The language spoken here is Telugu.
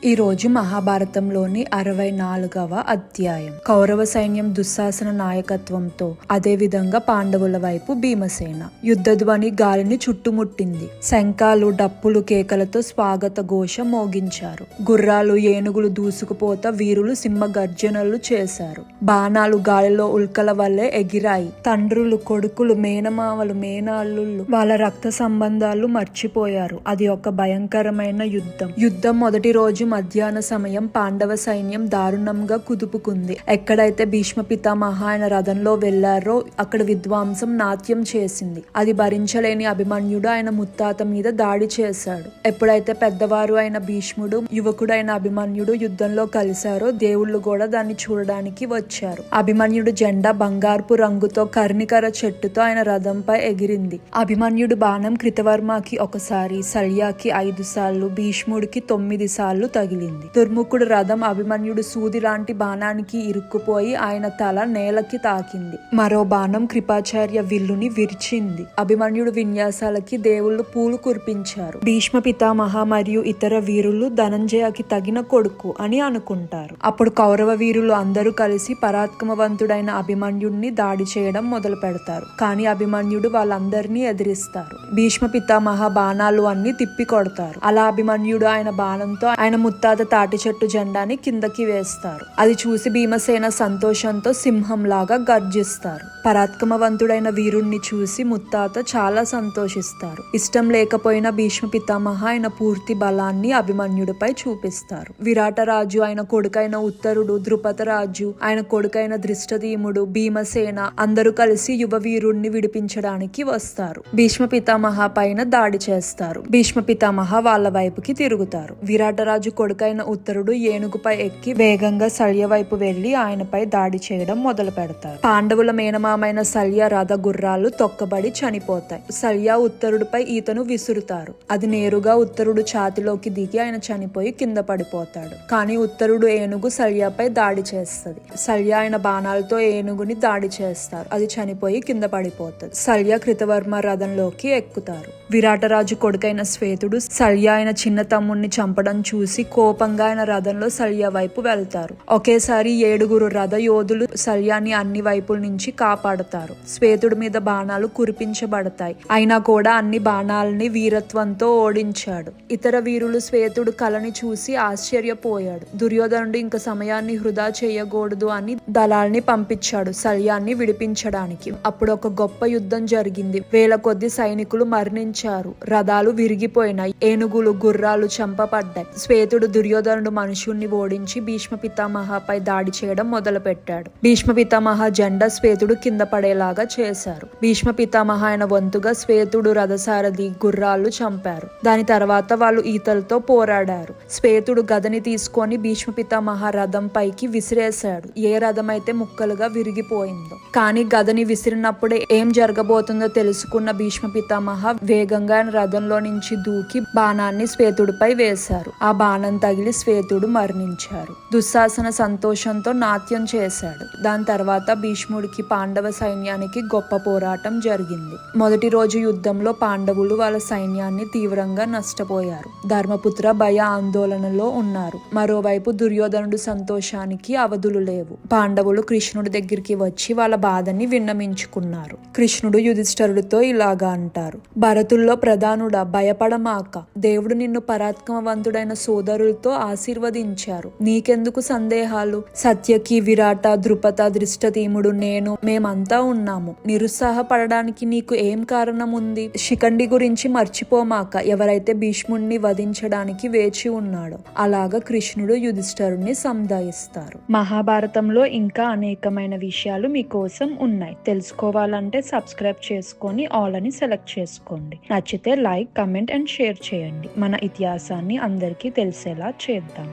ఈ రోజు మహాభారతంలోని 64వ అధ్యాయం. కౌరవ సైన్యం దుశ్శాసన నాయకత్వంతో అదే విధంగా పాండవుల వైపు భీమసేన. యుద్ధధ్వని గాలిని చుట్టుముట్టింది. శంఖాలు డప్పులు కేకలతో స్వాగత ఘోష మోగించారు. గుర్రాలు ఏనుగులు దూసుకుపోతా వీరులు సింహ గర్జనలు చేశారు. బాణాలు గాలిలో ఉల్కల వల్లే ఎగిరాయి. తండ్రులు కొడుకులు మేనమావలు మేనల్లుళ్ళు వాళ్ళ రక్త సంబంధాలు మర్చిపోయారు. అది ఒక భయంకరమైన యుద్ధం మొదటి రోజు మధ్యాహ్న సమయం పాండవ సైన్యం దారుణంగా కుదుపుకుంది. ఎక్కడైతే భీష్మ పితామహ ఆయన రథంలో వెళ్లారో అక్కడ విధ్వంసం నాట్యం చేసింది. అది భరించలేని అభిమన్యుడు ఆయన ముత్తాత మీద దాడి చేశాడు. ఎప్పుడైతే పెద్దవారు అయిన భీష్ముడు యువకుడైన అభిమన్యుడు యుద్ధంలో కలిశారో దేవుళ్ళు కూడా దాన్ని చూడడానికి వచ్చారు. అభిమన్యుడు జెండా బంగారపు రంగుతో కర్ణికర చెట్టుతో ఆయన రథంపై ఎగిరింది. అభిమన్యుడు బాణం కృతవర్మకి ఒకసారి, సల్యాకి 5 సార్లు, భీష్ముడికి 9 సార్లు తగిలింది. దుర్ముఖుడు రథం అభిమన్యుడు సూది లాంటి బాణానికి ఇరుక్కుపోయి ఆయన తల నేలకి తాకింది. మరో బాణం కృపాచార్య విల్లుని విరిచింది. అభిమన్యుడు విన్యాసాలకి దేవుళ్ళు పూలు కురిపించారు. భీష్మ పితామహ మరియు ఇతర వీరులు ధనంజయకి తగిన కొడుకు అని అనుకుంటారు. అప్పుడు కౌరవ వీరులు అందరూ కలిసి పరాక్రమవంతుడైన అభిమన్యుడిని దాడి చేయడం మొదలు పెడతారు. కానీ అభిమన్యుడు వాళ్ళందరినీ ఎదిరిస్తారు. భీష్మ పితామహ బాణాలు అన్ని తిప్పి కొడతారు. అలా అభిమన్యుడు ఆయన బాణంతో ఆయన ముత్తాత తాటి చెట్టు జెండాని కిందకి వేస్తారు. అది చూసి భీమసేన సంతోషంతో సింహంలాగా గర్జిస్తారు. పరాక్రమవంతుడైన వీరుణ్ణి చూసి ముత్తాత చాలా సంతోషిస్తారు. ఇష్టం లేకపోయినా భీష్మ పితామహ ఆయన పూర్తి బలాన్ని అభిమన్యుడిపై చూపిస్తారు. విరాటరాజు, ఆయన కొడుకైన ఉత్తరుడు, ద్రుపదరాజు, ఆయన కొడుకైన ధృష్టద్యుమ్నుడు, భీమసేన అందరూ కలిసి యువ వీరుణ్ణి విడిపించడానికి వస్తారు. భీష్మ పితామహ పైన దాడి చేస్తారు. భీష్మ పితామహ వాళ్ళ వైపుకి తిరుగుతారు. విరాటరాజు కొడుకైన ఉత్తరుడు ఏనుగుపై ఎక్కి వేగంగా సల్య వైపు వెళ్లి ఆయనపై దాడి చేయడం మొదలు పెడతారు. పాండవుల మేనమామైన సల్య రథ గుర్రాలు తొక్కబడి చనిపోతాయి. సల్య ఉత్తరుడిపై ఈతను విసురుతారు. అది నేరుగా ఉత్తరుడు ఛాతిలోకి దిగి ఆయన చనిపోయి కింద పడిపోతాడు. కానీ ఉత్తరుడు ఏనుగు సల్యపై దాడి చేస్తుంది. సల్య ఆయన బాణాలతో ఏనుగుని దాడి చేస్తారు. అది చనిపోయి కింద పడిపోతుంది. సల్య కృతవర్మ రథంలోకి ఎక్కుతారు. విరాటరాజు కొడుకైన శ్వేతుడు సల్య ఆయన చిన్న తమ్ముణ్ణి చంపడం చూసి కోపంగా ఆయన రథంలో సల్య వైపు వెళ్తారు. ఒకేసారి 7 రథ యోధులు సల్యాన్ని అన్ని వైపుల నుంచి కాపాడతారు. శ్వేతుడి మీద బాణాలు కురిపించబడతాయి. అయినా కూడా అన్ని బాణాలని వీరత్వంతో ఓడించాడు. ఇతర వీరులు శ్వేతుడు కళని చూసి ఆశ్చర్యపోయాడు. దుర్యోధనుడు ఇంక సమయాన్ని వృధా చేయకూడదు అని దళాల్ని పంపించాడు సల్యాన్ని విడిపించడానికి. అప్పుడు ఒక గొప్ప యుద్ధం జరిగింది. వేల కొద్ది సైనికులు మరణించారు. రథాలు విరిగిపోయినాయి. ఏనుగులు గుర్రాలు చంపబడ్డాయి. శ్వేతుడు దుర్యోధనుడు మనుషుణ్ణి ఓడించి భీష్మ పితామహపై దాడి చేయడం మొదలు పెట్టాడు. భీష్మ పితామహ జెండా శ్వేతుడు కింద పడేలాగా చేశారు. భీష్మ పితామహ ఆయన వంతుగా శ్వేతుడు రథసారథి గుర్రాలు చంపారు. దాని తర్వాత వాళ్ళు ఈతలతో పోరాడారు. శ్వేతుడు గదని తీసుకొని భీష్మ పితామహ రథం పైకి విసిరేశాడు. ఏ రథం అయితే ముక్కలుగా విరిగిపోయిందో. కానీ గదని విసిరినప్పుడే ఏం జరగబోతుందో తెలుసుకున్న భీష్మ పితామహ వేగంగా రథంలో నుంచి దూకి బాణాన్ని శ్వేతుడిపై వేశారు. ఆ బాణం తగిలి శ్వేతుడు మరణించారు. దుశ్శాసన సంతోషంతో నాట్యం చేశాడు. దాని తర్వాత భీష్ముడికి పాండవ సైన్యానికి గొప్ప పోరాటం జరిగింది. మొదటి రోజు యుద్ధంలో పాండవులు వాళ్ళ సైన్యాన్ని తీవ్రంగా నష్టపోయారు. ధర్మపుత్ర భయ ఆందోళనలో ఉన్నారు. మరోవైపు దుర్యోధనుడు సంతోషానికి అవధులు లేవు. పాండవులు కృష్ణుడి దగ్గరికి వచ్చి వాళ్ళ బాధని విన్నమించుకున్నారు. కృష్ణుడు యుధిష్ఠరుడితో ఇలాగా అంటారు: భరతుల్లో ప్రధానుడా, భయపడమాక. దేవుడు నిన్ను పరాక్రమవంతుడైన సోదరులతో ఆశీర్వదించారు. నీకెందుకు సందేహాలు? సత్యకి, విరాట, ద్రుపద, ధృష్టద్యుమ్నుడు, నేను మేమంతా ఉన్నాము. నిరుత్సాహపడడానికి నీకు ఏం కారణం ఉంది? శిఖండి గురించి మర్చిపోమాక. ఎవరైతే భీష్ముడిని వధించడానికి వేచి ఉన్నాడో. అలాగా కృష్ణుడు యుధిష్ఠరుణ్ణి సంధాయిస్తారు. మహాభారతంలో ఇంకా అనేకమైన విషయాలు మీకోసం ఉన్నాయి. తెలుసుకోవాలంటే సబ్స్క్రైబ్ చేసుకొని ఆల్ అని సెలెక్ట్ చేసుకోండి. నచ్చితే లైక్, కమెంట్ అండ్ షేర్ చేయండి. మన ఇతిహాసాన్ని అందరికీ తెలిసేలా చేద్దాం.